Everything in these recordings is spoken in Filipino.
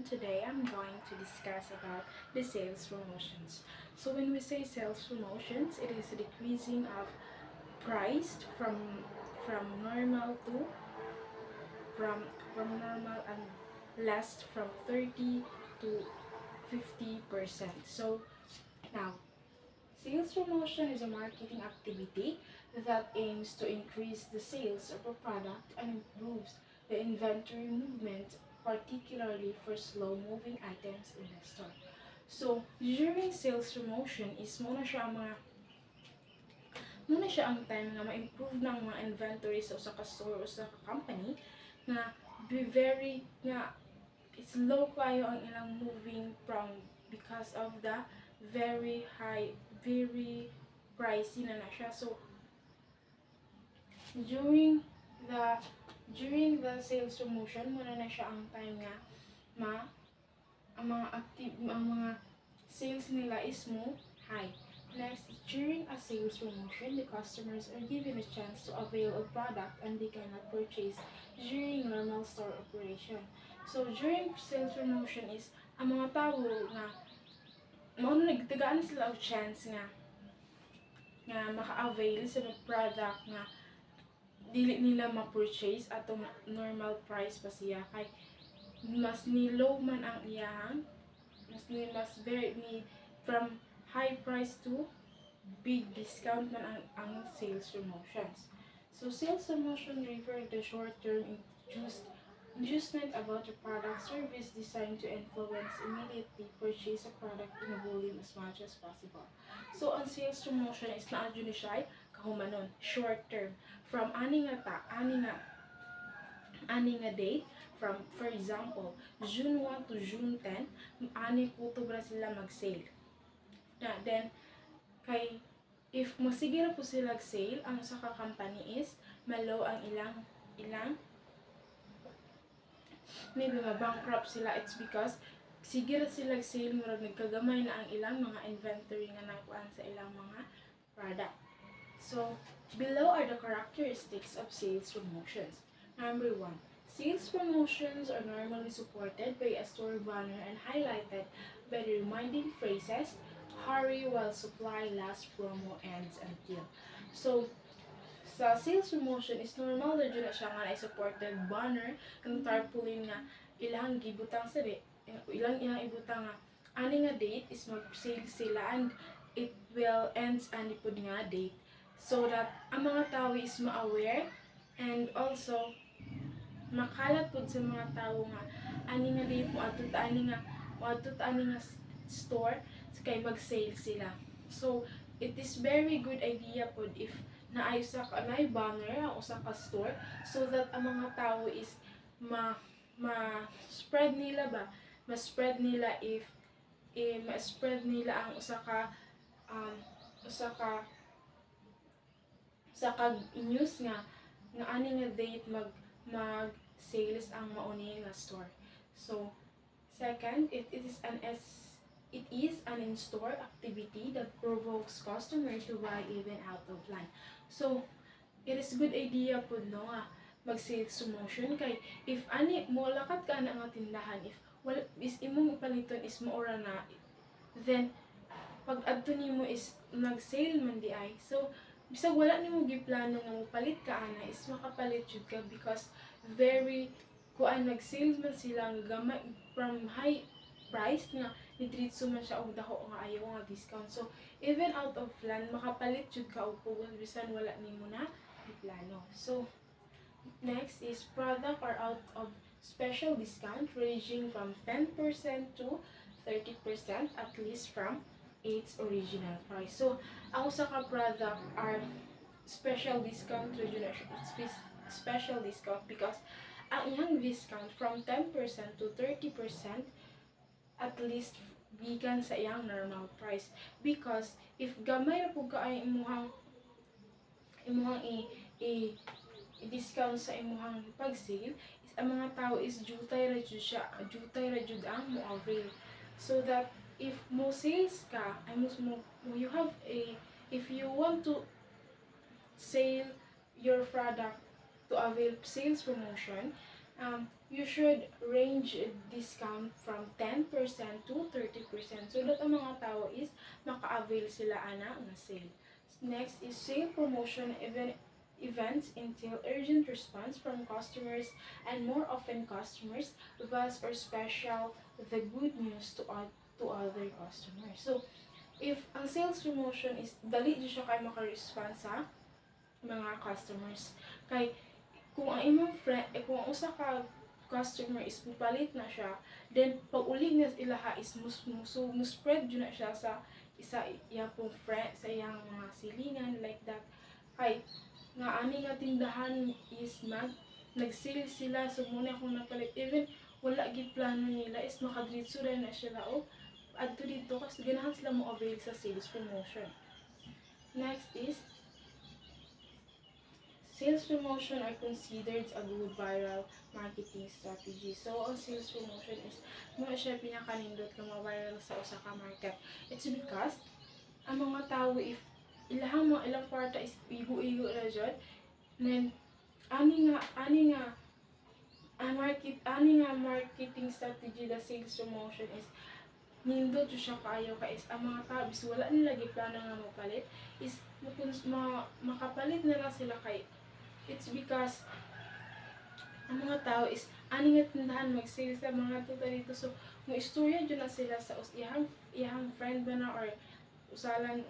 today I'm going to discuss about the sales promotions. So when we say sales promotions, it is a decreasing of price from normal to from from normal and less from 30 to 50%. So now, sales promotion is a marketing activity that aims to increase the sales of a product and improves the inventory movement, particularly for slow-moving items in the store. So, during sales promotion is muna siya ang time nga ma-improve ng mga inventory sa usa ka store o sa company nga be very nga it's low kayo ang ilang moving from because of the very high, very pricey na siya. So during the sales promotion muna na siya ang time nga ang mga sales nila is mo high. Next, during a sales promotion, the customers are given a chance to avail a product and they cannot purchase during normal store operation. So during sales promotion is ang mga tao nga mao nagtagaan sila og chance nga maka-avail sa mga product nga dili nila ma-purchase atong normal price pa siya kay mas ni low man ang iyang mas very ni from high price to big discount man ang sales promotions. So sales promotion refer to short-term inducement about a product service designed to influence immediately purchase a product in a volume as much as possible. So ang sales promotion is naa jud ni siya kahumanon short term from ani nga date from for example June 1 to June 10 ani kuto bra sila mag-sale. Then, kay if masige na po sila sale, ang sa company is malo ang ilang maybe ma-bankrupt sila. It's because sige na sila sale, murag nagkagamay na ang ilang mga inventory nga nakuan sa ilang mga product. So, below are the characteristics of sales promotions. Number 1. Sales promotions are normally supported by a store banner and highlighted by the reminding phrases, hurry while supply lasts, promo ends until. So, sa sales promotion is normal na dyan na siya nga supported banner kung tarpaulin nga ilang gibutang sa ilang ibutang nga ani nga date is mag-sale sila and it will ends ani pud nga date so that ang mga tao is ma-aware and also makalat pud sa mga tao nga ani nga date mo adto ani nga store kay mag-sale sila. So it is very good idea pud if naay banner ang usa ka store so that ang mga tao is ma-spread nila ma-spread nila ma-spread nila ang usa ka news nga ani nga date mag sales ang mauni nga store. So second, it is an in-store activity that provokes customer to buy even out of line. So, it is good idea po no nga mag-sales promotion kay if ani mo lakat ka na nga tindahan if wala is imong paliton is maura na then pag adto nimo is nag-sale man di ay. So, bisag wala nimo giplano nga mopalit ka ana is makapalit jud ka because very kuan nag-sale man sila nga gamay from high price nga nitritso man siya og dako nga ayaw nga discount. So even out of plan makapalit jud ka og pugon bisan wala nimo na iplano. So next is product are out of special discount ranging from 10% to 30% at least from its original price. So ang usa ka product are special discount special discount because ang iyang discount from 10% to 30% at least gikan sa iyang normal price because if gamay na pud kaay imuhang i-discount sa imuhang pag-sale is ang mga tao is jutay ra jud ang mo avail so that if mo sales ka you have if you want to sell your product to avail sales promotion You should range discount from 10% to 30% so that ang mga tao is maka-avail sila ana nga sale. Next is sale promotion events entail urgent response from customers and more often customers request or special the good news to other customers. So if ang sales promotion is dali di siya kay maka-respond sa mga customers kay kung ang imong friend kung ang usa ka customer is mupalit na siya, then pag uli na ilaha is spread yun na siya sa isa iyang pong friend sa iyang mga silingan like that kay nga ani nga tindahan is nag-sale sila so muna akong napalit even wala gid plano nila is makadiretso rin na sila o adto dito kasi ganahan sila mo avail sa sales promotion. Next is sales promotion are considered a good viral marketing strategy. So, ang sales promotion is muna siya pinakanindot ka ma-viral sa usa ka market. It's because ang mga tao if ilang kwarta is igo-igo na dyan, then ani nga marketing strategy the sales promotion is nindot siya kaayo ka is ang mga tao is wala nila giplano nga mapalit is makapalit na lang sila kay it's because ang mga tao is ani nga tindahan mag-sale sa mga tuta dito so mo istorya dyan na sila sa iyang friend ba na or usalan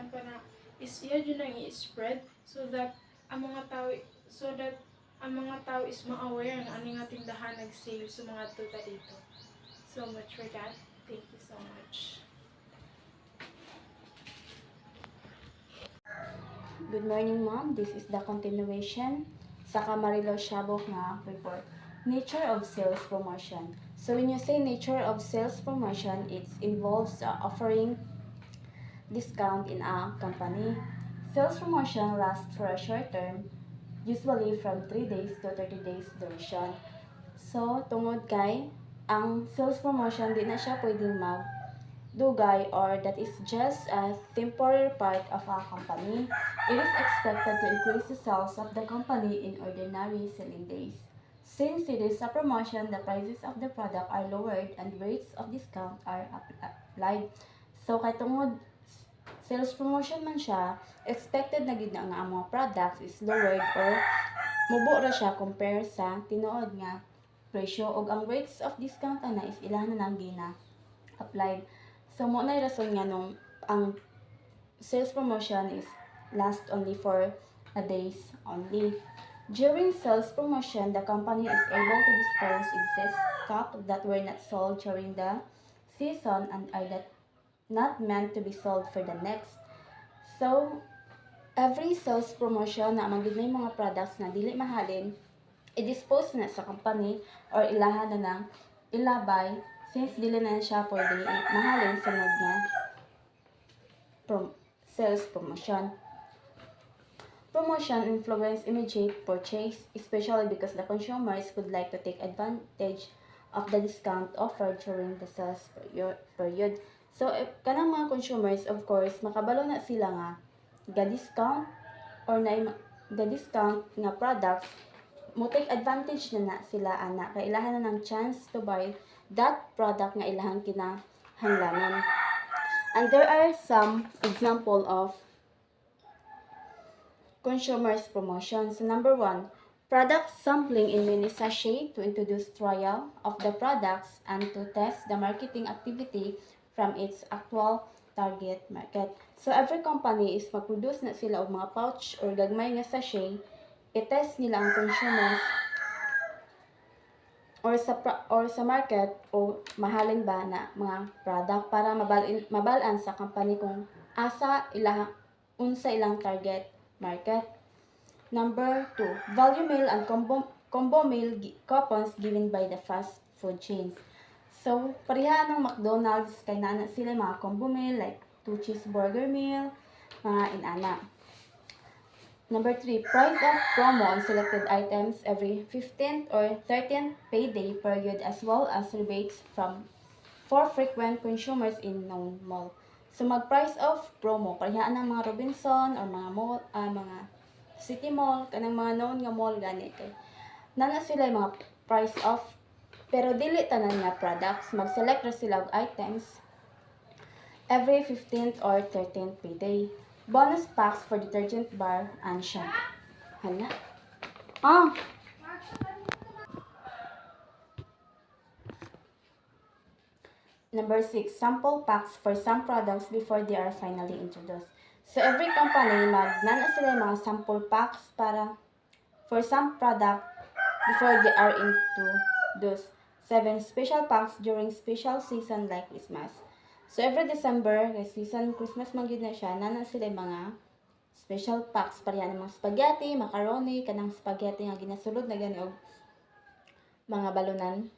pa na is iya dyan na i-spread so that ang mga tao is ma-aware na ani nga tindahan nag-sale sa mga tuta dito. So much for that. Thank you so much. Good morning, Mom. This is the continuation sa Camarilo Shabok nga report. Nature of sales promotion. So when you say nature of sales promotion, it involves offering discount in a company. Sales promotion lasts for a short term, usually from 3 days to 30 days duration. So tungod kay ang sales promotion di na siya pwedeng dugay or that is just a temporary part of a company. It is expected to increase the sales of the company in ordinary selling days. Since it is a promotion, the prices of the product are lowered and rates of discount are applied. So kay tungod sales promotion man siya, expected na gid na nga ang mga products is lowered or mubo ra siya compare sa tinuod nga presyo ug ang rates of discount ana is ilahan na nang gina applied. So, mo na rason nga nung ang sales promotion is last only for a days only. During sales promotion, the company is able to dispose excess stock that were not sold during the season and are not meant to be sold for the next. So, every sales promotion na magid na mga products na dili mahalin, i-dispose na sa company or ilahan na ng ilabay since dili na siya pwede mahalin sunod nga sales promotion. Promotion influence immediate purchase, especially because the consumers would like to take advantage of the discount offered during the sales period. So, kanang mga consumers, of course, makabalo na sila nga ga-discount or na ga-discount nga products mo take advantage na sila ana kay ilahan na ng chance to buy that product nga ilahang kinahanglanon. And there are some example of consumers promotions. Number 1, product sampling in mini sachet to introduce trial of the products and to test the marketing activity from its actual target market. So every company is mag-produce na sila og mga pouch or gagmay nga sachet, i-test nila ang consumers or sa market o mahalin ba na mga product para mabalaan sa company kung unsa ilang target market. Number 2, value meal and combo meal coupons given by the fast food chains. So, pareha ng McDonald's kay nana sila mga combo meal like 2 cheeseburger meal, mga inana. Number 3, price of promo on selected items every 15th or 13th payday period as well as rebates for frequent consumers in known mall. So mag-price of promo, parehaan ng mga Robinson or mga mall, mga City Mall, kanang mga known nga mall gani kay Nana sila yung mga price off, pero dili tanan nga products. Mag-select ra sila og items every 15th or 13th payday. Bonus packs for detergent bar and shampoo. Hala. Ah! Number 6, sample packs for some products before they are finally introduced. So every company magnana sila yung mga sample packs para for some product before they are introduced. 7 special packs during special season like Christmas. So every December, kay season Christmas man gyud na siya, nana sila yung mga special packs para yan mga spaghetti, macaroni, kanang spaghetti nga ginasulod na gani og mga balunan.